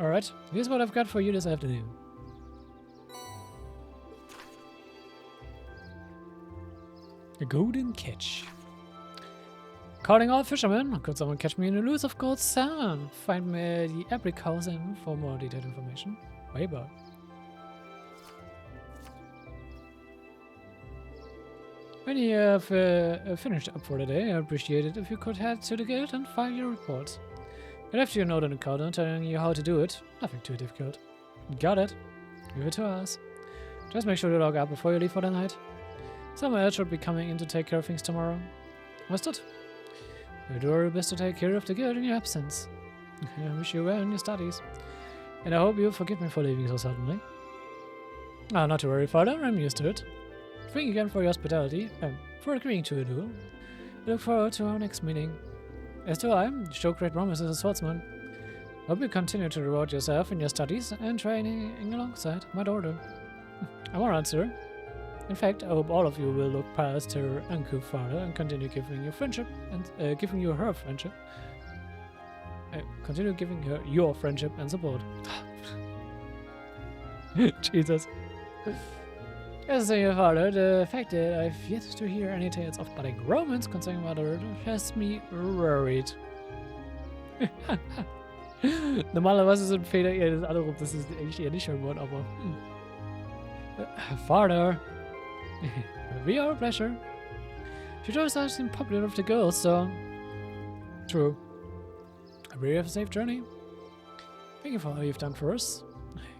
Alright, here's what I've got for you this afternoon. A golden catch. Calling all fishermen. Could someone catch me an elusive gold salmon? Find me the Epic House Inn for more detailed information. Way back. When you have finished up for the day, I appreciate it if you could head to the guild and file your reports. I left you a note on the counter telling you how to do it. Nothing too difficult. Got it. Leave it to us. Just make sure to log up before you leave for the night. Someone else should be coming in to take care of things tomorrow. Understood? You'll do your best to take care of the guild in your absence. I wish you well in your studies. And I hope you'll forgive me for leaving so suddenly. Ah, not to worry, Father. I'm used to it. Thank you again for your hospitality and for agreeing to a duel. I look forward to our next meeting. As do I. You show great promise as a swordsman. Hope you continue to reward yourself in your studies and training alongside my daughter. I'm alright, sir. In fact, I hope all of you will look past her uncouth father and continue giving you friendship and giving you her friendship. Continue giving her your friendship and support. Jesus. As a your father, the fact that I've yet to hear any tales of budding romance concerning my daughter has me worried. Normalerweise sind Väter eher das andere, das ist eigentlich eher nicht schön geworden, aber... Father. We are a pleasure. She always has been popular with the girls, so... True. I really have a safe journey. Thank you for all you've done for us.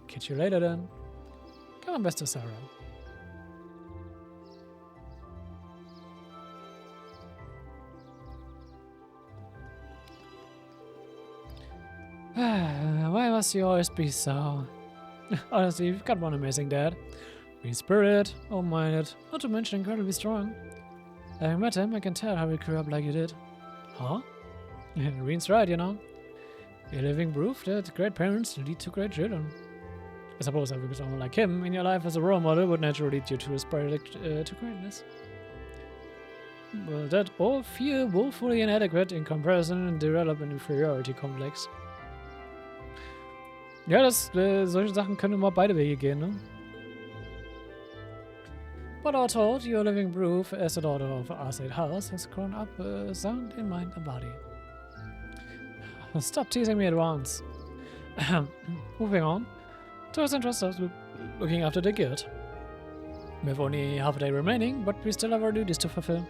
Catch you later then. Come on, best of Sarah. Why must you always be so? Honestly, you've got one amazing dad. Free spirit, open-minded, not to mention incredibly strong. Having met him, I can tell how he grew up like you did. Huh? Reen's right, you know. You're living proof that great parents lead to great children. I suppose having someone like him in your life as a role model would naturally lead you to aspire to greatness. But that all feel woefully inadequate in comparison and develop an inferiority complex. Ja, solche Sachen können immer beide Wege gehen, ne? But all told, your living proof as a daughter of our state house has grown up sound in mind and body. Stop teasing me at once. Moving on. To us interested looking after the guild. We have only half a day remaining, but we still have our duties to fulfill.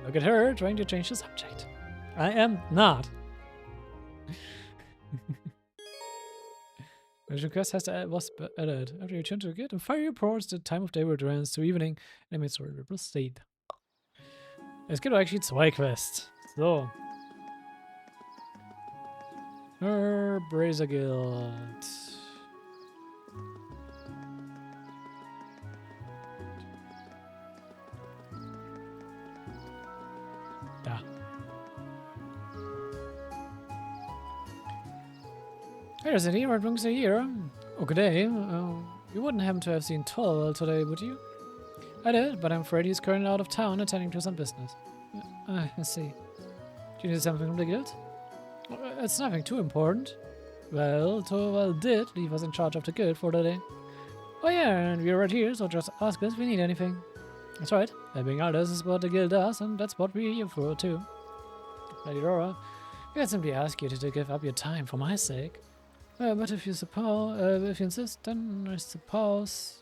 Look at her, trying to change the subject. I am not. Mission quest was added. After you return to the guild and fire reports, the time of day will advance to evening and the story will proceed. Es gibt eigentlich 2 Quests. So. Brazier Guild. Da. Hey, City, what brings you here? Oh, good day. You wouldn't happen to have seen Tolwell today, would you? I did, but I'm afraid he's currently out of town attending to some business. I see. Do you need something from the guild? It's nothing too important. Well, Tolwell did leave us in charge of the guild for the day. Oh yeah, and we're right here, so just ask us if we need anything. That's right. Helping others is what the guild does, and that's what we're here for, too. Lady Laura, we can simply ask you to give up your time for my sake. But if you insist, then I suppose...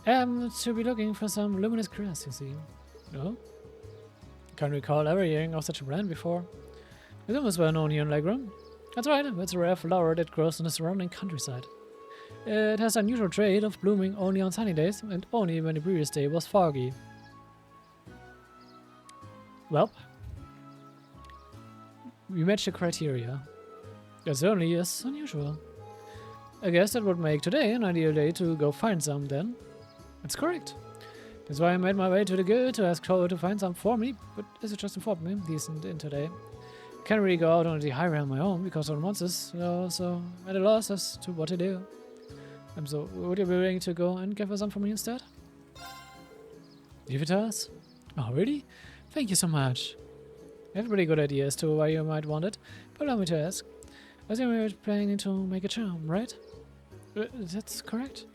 to be looking for some luminous grass, you see. No? Can't recall ever hearing of such a brand before. It's almost well known here in Legram. That's right, it's a rare flower that grows in the surrounding countryside. It has the unusual trait of blooming only on sunny days, and only when the previous day was foggy. Well, we match the criteria. That certainly is unusual. I guess that would make today an ideal day to go find some, then. That's correct. That's why I made my way to the guild to ask Cole to find some for me, but as you just informed me, he isn't in today. Can't really go out on the highway on my own because of the monsters, so at a loss as to what to do. So, would you be willing to go and give us some for me instead? Leave it to us? Oh, really? Thank you so much. I have a pretty good idea as to why you might want it, but allow me to ask. I think we're planning to make a charm, right? That's correct.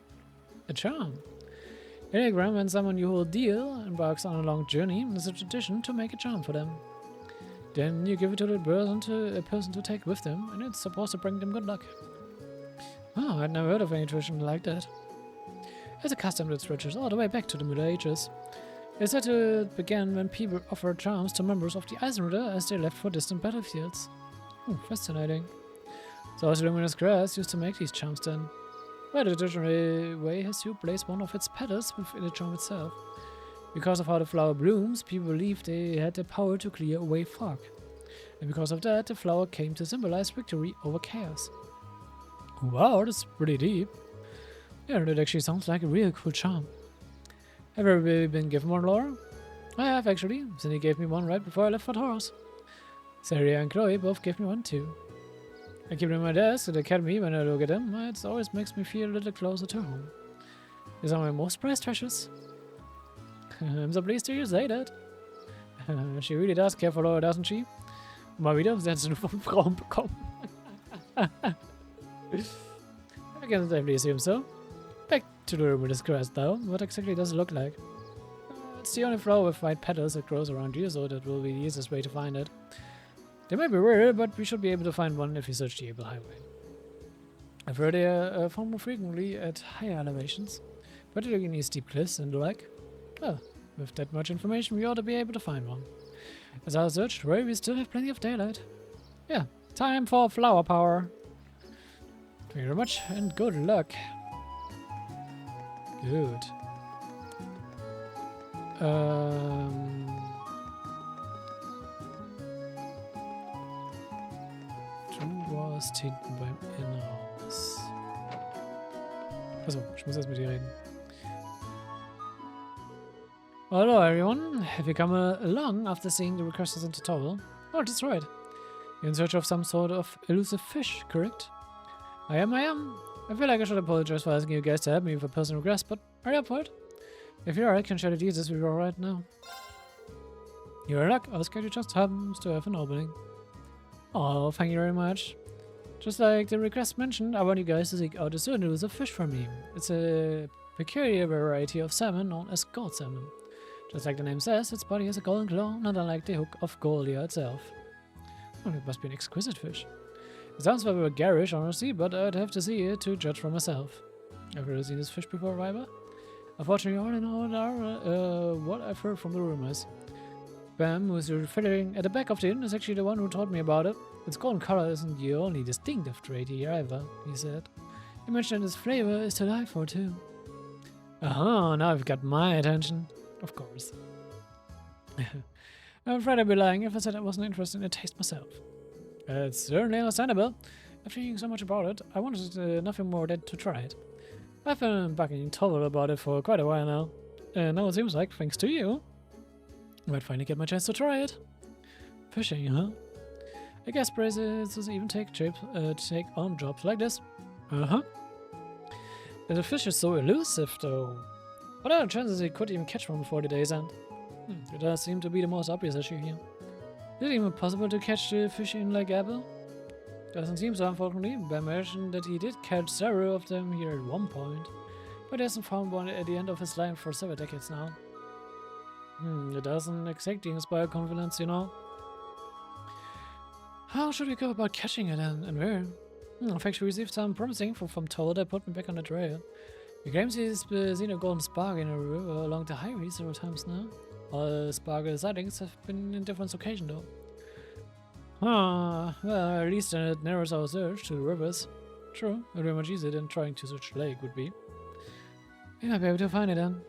A charm? In Telegram, when someone you hold dear embarks on a long journey, there's a tradition to make a charm for them. Then you give it to the person to take with them, and it's supposed to bring them good luck. Oh, I'd never heard of any tradition like that. It's a custom that stretches all the way back to the Middle Ages. It's said to begin when people offered charms to members of the Eisenritter as they left for distant battlefields. Fascinating. So the luminous grass used to make these charms then. Well, the traditional way has you place one of its petals within the charm itself. Because of how the flower blooms, people believed they had the power to clear away fog. And because of that, the flower came to symbolize victory over chaos. Wow, that's pretty deep. Yeah, that actually sounds like a real cool charm. Have you ever been given one, Laura? I have, actually. Cindy gave me one right before I left for Taurus. Sarah and Chloe both gave me one too. I keep them in my desk at the academy. When I look at them, it always makes me feel a little closer to home. These are my most prized treasures. I'm so pleased to hear you say that. She really does care for Laura, doesn't she? Mal wieder, sie hat es nur vom Frauen bekommen. I can safely assume so. Back to the room with this grass though. What exactly does it look like? It's the only flower with white petals that grows around here, so that will be the easiest way to find it. They might be rare, but we should be able to find one if we search the Able Highway. I've heard they are found more frequently at higher elevations, particularly in steep cliffs and the like. Well, with that much information, we ought to be able to find one. As I searched, we still have plenty of daylight. Yeah, time for flower power. Thank you very much, and good luck. Good. Du warst hinten beim Innenhaus. Achso, ich muss erst mit dir reden. Hello everyone, have you come along after seeing the requests in the tutorial? Oh, that's right. You're in search of some sort of elusive fish, correct? I am. I feel like I should apologize for asking you guys to help me with a personal request, but are you up for it? If you are, I can share the details with you right now. You're in luck, our schedule just happens to have an opening. Oh, thank you very much. Just like the request mentioned, I want you guys to seek out a certain elusive fish for me. It's a peculiar variety of salmon known as gold salmon. Just like the name says, its body has a golden claw, not unlike the hook of Goldia itself. Oh, it must be an exquisite fish. It sounds very garish, honestly, but I'd have to see it to judge for myself. Have you ever seen this fish before, Viber? Unfortunately, all in all are what I've heard from the rumors. Bam, who's fiddling at the back of the inn, is actually the one who taught me about it. Its golden color isn't the only distinctive trait here either, he said. He mentioned its flavor is to die for too. Aha, now I've got my attention. Of course. I'm afraid I'd be lying if I said I wasn't interested in the taste myself. It's certainly understandable. After hearing so much about it, I wanted nothing more than to try it. I've been bugging Tovel about it for quite a while now, and now it seems like, thanks to you, I might finally get my chance to try it. Fishing, huh? I guess braces even take on jobs like this. Uh-huh. The fish is so elusive, though. What are the chances he could even catch one before the day's end? It does seem to be the most obvious issue here. Is it even possible to catch the fish in Lake Abel? Doesn't seem so, unfortunately. Ben mentioned that he did catch several of them here at one point, but he hasn't found one at the end of his line for several decades now. It doesn't exactly inspire confidence, you know. How should we go about catching it and where? I've actually received some promising info from Toll that put me back on the trail. He claims he's seen a golden spark in a river along the highway several times now. All sparkle sightings have been in different occasions though. Well, at least it narrows our search to the rivers. True, very much easier than trying to search the lake would be. We might be able to find it then.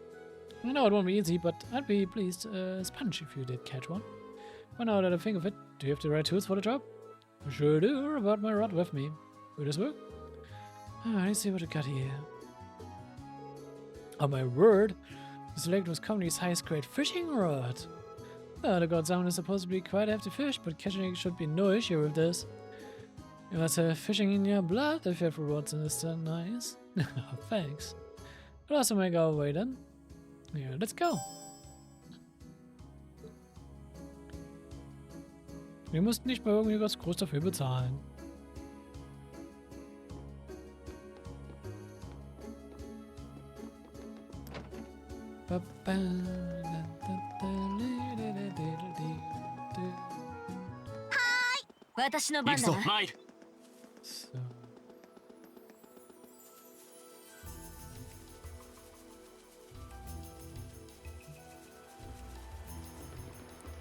I know it won't be easy, but I'd be pleased as punch if you did catch one. Well, now that I think of it, do you have the right tools for the job? I sure do. I brought my rod with me. Will this work? Let's see what I got here. Oh my word! This lake was company's highest grade fishing rod. The god salmon is supposed to be quite a hefty fish, but catching it should be no issue with this. You must have fishing in your blood if you have rewards in this turn. Nice. Thanks. We'll also make our way then. Yeah, let's go. Wir mussten nicht mal irgendwie was groß dafür bezahlen. So.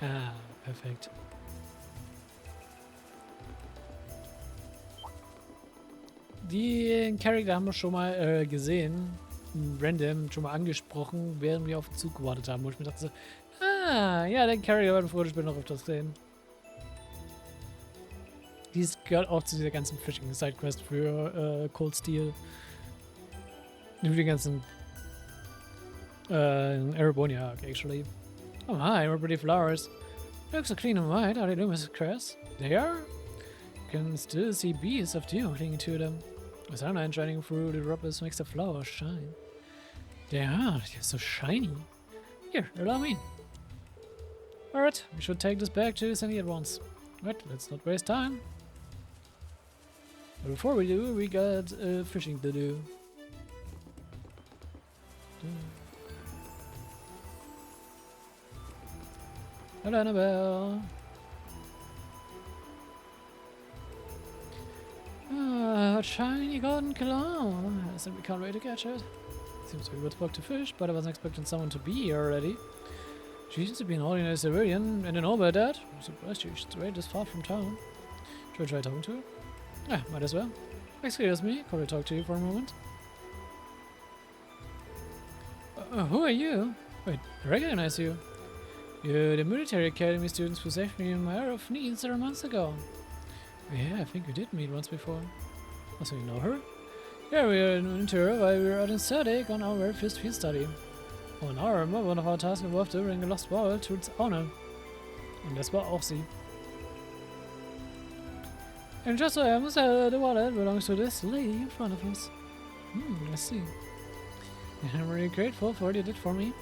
Ah, perfekt. Die Charakter haben wir schon mal gesehen, random schon mal angesprochen, während wir auf den Zug gewartet haben. Wo ich mir dachte so, ah, ja, den Charakter werden wir früher oder später noch öfters sehen. Dies gehört auch zu dieser ganzen Fishing-Sidequest für Cold Steel. Für den ganzen Erebonia, actually. Oh hi, we're pretty flowers. Looks so clean and white. How do you do, Mrs. Cress? They are? You can still see beads of dew clinging to them. The sunlight shining through the droplets makes the flowers shine. They're so shiny. Here, allow me. Alright, we should take this back to Sandy at once. Right, let's not waste time. But before we do, we got fishing to do. Hello, Annabelle. Ah, shiny golden cologne. I said we can't wait to catch it. Seems like we were supposed to fish, but I wasn't expecting someone to be here already. She seems to be an ordinary civilian, and I know about that. I'm surprised she's straight this far from town. Should I try talking to her? Ah, might as well. Excuse me, could I talk to you for a moment? Who are you? Wait, I recognize you. You're the military academy students who saved me in my hour of need several months ago. Yeah, I think we did meet once before. Also, you know her? Yeah, we were into her while we were out in Surdic on our very first field study. Oh, and I remember one of our tasks involved delivering a lost ball to its owner. Und das war auch sie. And just so happens the wallet belongs to this lady in front of us. I see. And I'm really grateful for what you did for me.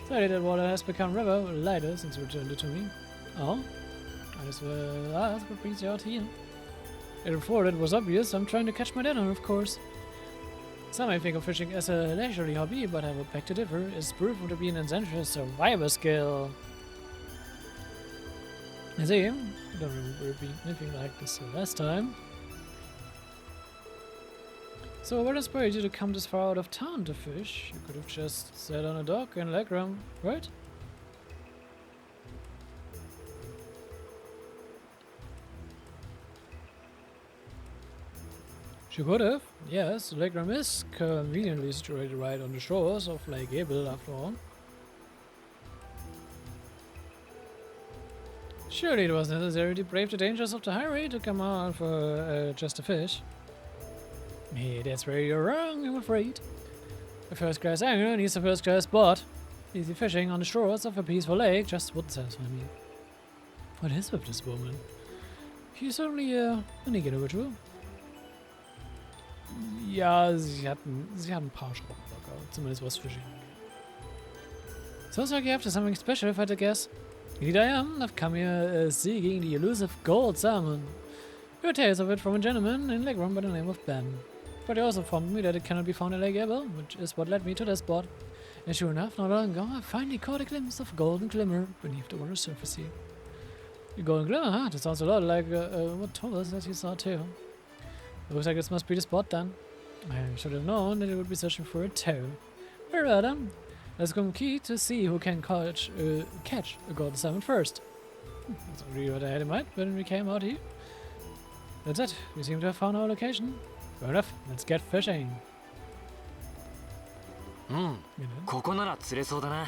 Sorry that water has become rather lighter since you returned it to me. Oh? I just ask what brings you out here. And before it was obvious, I'm trying to catch my dinner, of course. Some may think of fishing as a leisurely hobby, but I would beg to differ. It's proven to be an essential survival skill. I see. I don't remember it being anything like this last time. So what inspired you to come this far out of town to fish? You could have just sat on a dock in Legram, right? She could have, yes. Legram is conveniently situated right on the shores of Lake Abel, after all. Surely it was necessary to brave the dangers of the highway to come out for just a fish. Hey, that's where you're wrong, I'm afraid. A first-class angler needs a first-class boat. Easy fishing on the shores of a peaceful lake just wouldn't satisfy me. What is with this woman? She's only a individual. Ja, sie hat ein paar Schrauben locker, zumindest was Fishing angeht. Sounds like you have to something special, if I had to guess. Indeed I am. I've come here seeking the elusive gold salmon. Your tales of it from a gentleman in Legram by the name of Ben. But he also informed me that it cannot be found in Lake Abel, which is what led me to this spot. And sure enough, not long ago, I finally caught a glimpse of golden glimmer beneath the water's surface here. The golden glimmer, huh? That sounds a lot like what Thomas that he saw too. It looks like this must be the spot then. I should have known that it would be searching for it too. Very well then. Let's go key to see who can catch a golden salmon first. That's really what I had in mind when we came out here. That's it. We seem to have found our location. Fair enough. Let's get fishing. ここなら釣れそうだな。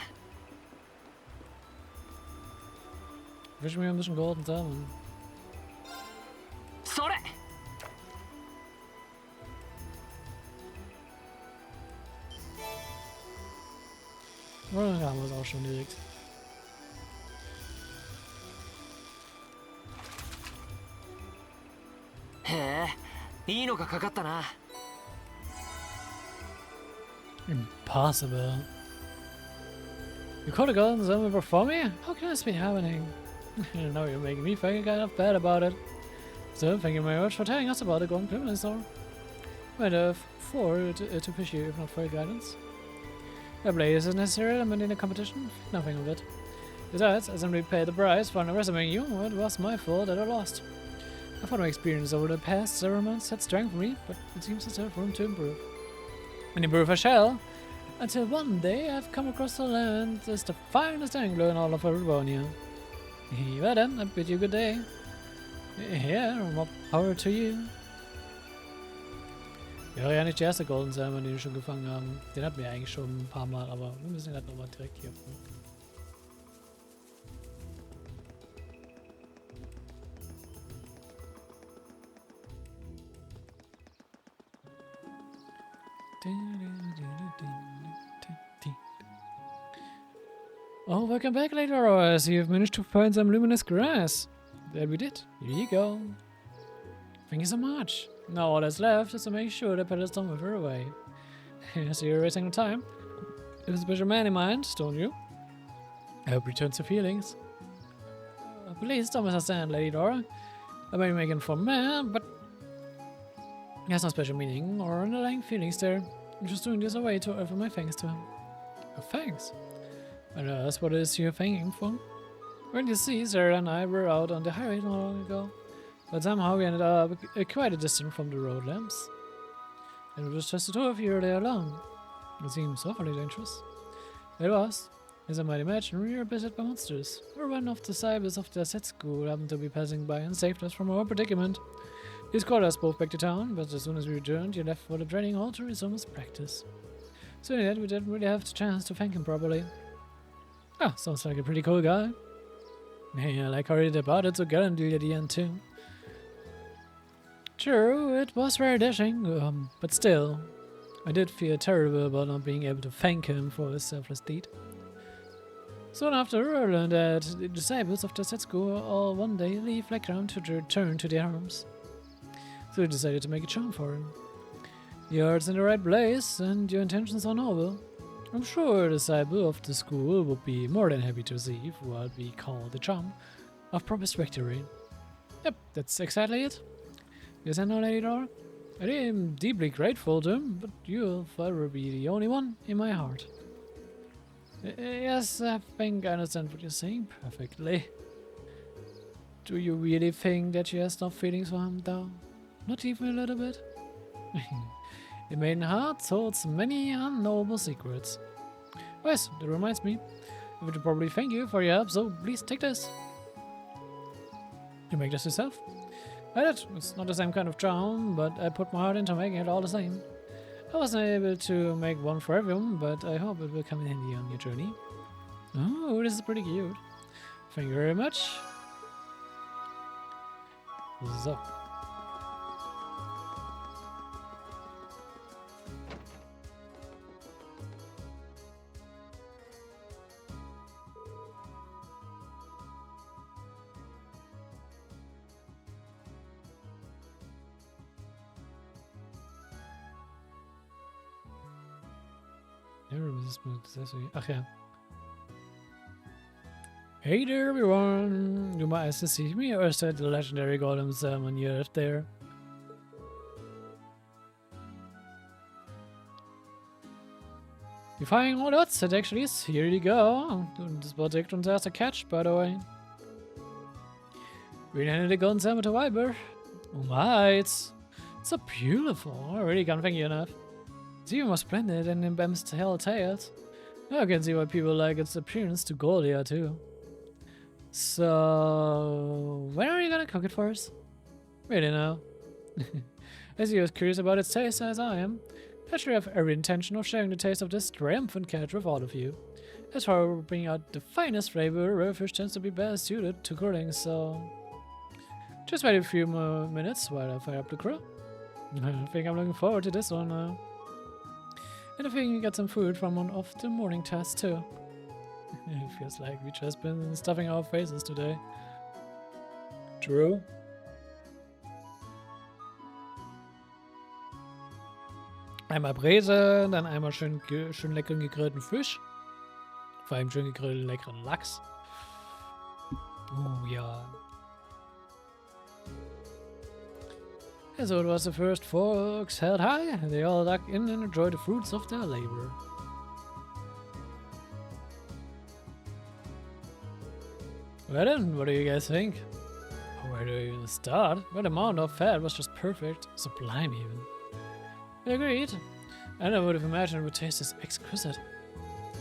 Fish me ein bisschen golden salmon. それ! Oh, da haben wir es auch schon direkt.いいのがかかったな。 Impossible. You caught a golden salmon before me? How can this be happening? Now you're making me feel kind of bad about it. So, thank you very much for telling us about the golden glimmer store. Might have afford to fish you if not for your guidance. A blaze is a necessary element in a competition. Nothing of it. Besides, I simply paid the price for underestimating you. It was my fault that I lost. I thought my experience over the past several months had strengthened me, but it seems to still have room to improve. And improve I shall, until one day I've come across the land as the finest angler in all of Erebonia. Well then, I bid you good day. Yeah, more power to you. Wäre ja nicht der erste Golden Salmon, den wir schon gefangen haben. Den hatten wir eigentlich schon ein paar Mal, aber wir müssen ihn halt nochmal direkt hier fangen. Oh, welcome back, later hours. You've managed to find some luminous grass. That we did. Here you go. Thank you so much. Now all that's left is to make sure the pedals don't move her away. So you're wasting time. You have a special man in mind, don't you? I hope returns to feelings. Please don't misunderstand, Lady Dora. I may be making for man, but he has no special meaning or underlying feelings there. I'm just doing this away to offer my thanks to him. Thanks? And that's what it is you're thanking for? When you see, Sarah and I were out on the highway not long ago, but somehow we ended up quite a distance from the road lamps. And it was just the two of you there alone. It seems awfully dangerous. It was. As I might imagine, we were beset by monsters, or one of the disciples of the set school happened to be passing by and saved us from our predicament. He escorted us both back to town, but as soon as we returned, he left for the training hall to resume his practice. So in the end, we didn't really have the chance to thank him properly. Ah, sounds like a pretty cool guy. Yeah, I like how he departed so gallantly at the end too. True, it was very dashing, but still, I did feel terrible about not being able to thank him for his selfless deed. Soon after, I learned that the disciples of the set school all one day leave Blackground to return to their homes. So we decided to make a charm for him. Your heart's in the right place, and your intentions are noble. I'm sure a disciple of the school would be more than happy to receive what we call the charm of promised victory. Yep, that's exactly it. Yes, I know, Lady Dora. I am deeply grateful to him, but you'll forever be the only one in my heart. Yes, I think I understand what you're saying perfectly. Do you really think that she has no feelings for him, though? Not even a little bit? The maiden heart holds many unknowable secrets. Oh yes, that reminds me. I would probably thank you for your help, so please take this. You make this yourself? I did. It's not the same kind of charm, but I put my heart into making it all the same. I wasn't able to make one for everyone, but I hope it will come in handy on your journey. Oh, this is pretty cute. Thank you very much. So. Ach ja. Hey there everyone! You might ask to see me or said the legendary golden salmon you left there. Defying all odds, it actually is. Here you go. Das war direkt unser erster Catch, by the way. We handed the golden salmon to Viber. Oh my, it's so beautiful. I really can't thank you enough. It's even more splendid than in Bam's tales. I can see why people like its appearance to Goldia too. So, when are you gonna cook it for us? Really now. As you're as curious about its taste as I am, I sure have every intention of sharing the taste of this triumphant catch with all of you. As far as bringing out the finest flavor, rare fish tends to be best suited to grilling, so just wait a few more minutes while I fire up the grill. I think I'm looking forward to this one now. And I think you get some food from one of the morning tasks too. It feels like we just been stuffing our faces today. True. Einmal Bräse, dann einmal schön leckeren gegrillten Fisch. Vor allem schön gegrillten leckeren Lachs. Oh ja. And so it was the first folks held high, they all dug in and enjoyed the fruits of their labor. Well then, what do you guys think? Where do you even start? Well, the amount of fat was just perfect. Sublime even. We agreed. I never would have imagined it would taste this exquisite.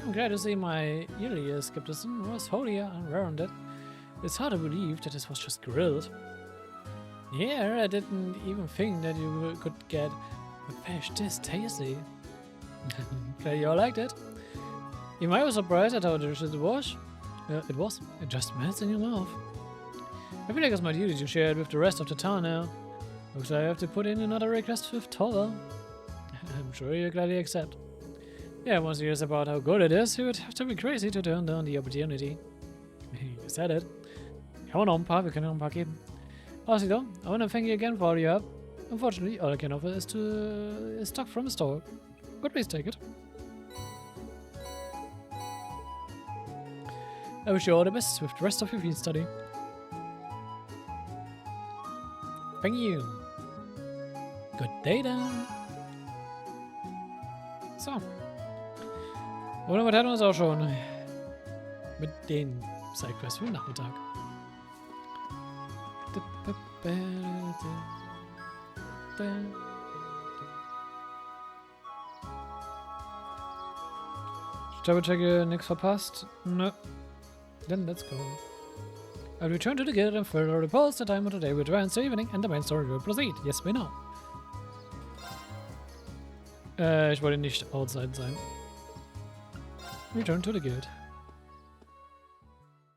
I'm glad to see my earlier skepticism was wholly unwarranted. It's hard to believe that this was just grilled. Yeah, I didn't even think that you could get a fish this tasty. Glad you all liked it. Even I was surprised at how delicious it was. It just melts in your mouth. I feel like it's my duty to share it with the rest of the town now. Looks like I have to put in another request with Toller. I'm sure you'll gladly accept. Yeah, once he hears about how good it is, he would have to be crazy to turn down the opportunity. You said it. Come on, Ompa, wir können noch ein paar geben. Also, I want to thank you again for all your help. Unfortunately, all I can offer is stock from the store. But please take it. I wish you all the best with the rest of your field study. Thank you. Good day dann. So. Und damit hätten wir uns auch schon mit den Sidequests für den Nachmittag. Ich double checke, nichts verpasst. Nö. Then let's go. I'll return to the guild and further repose the time of the day with Wednesday evening and the main story will proceed. Yes, we know. Ich wollte nicht outside sein. Return to the guild.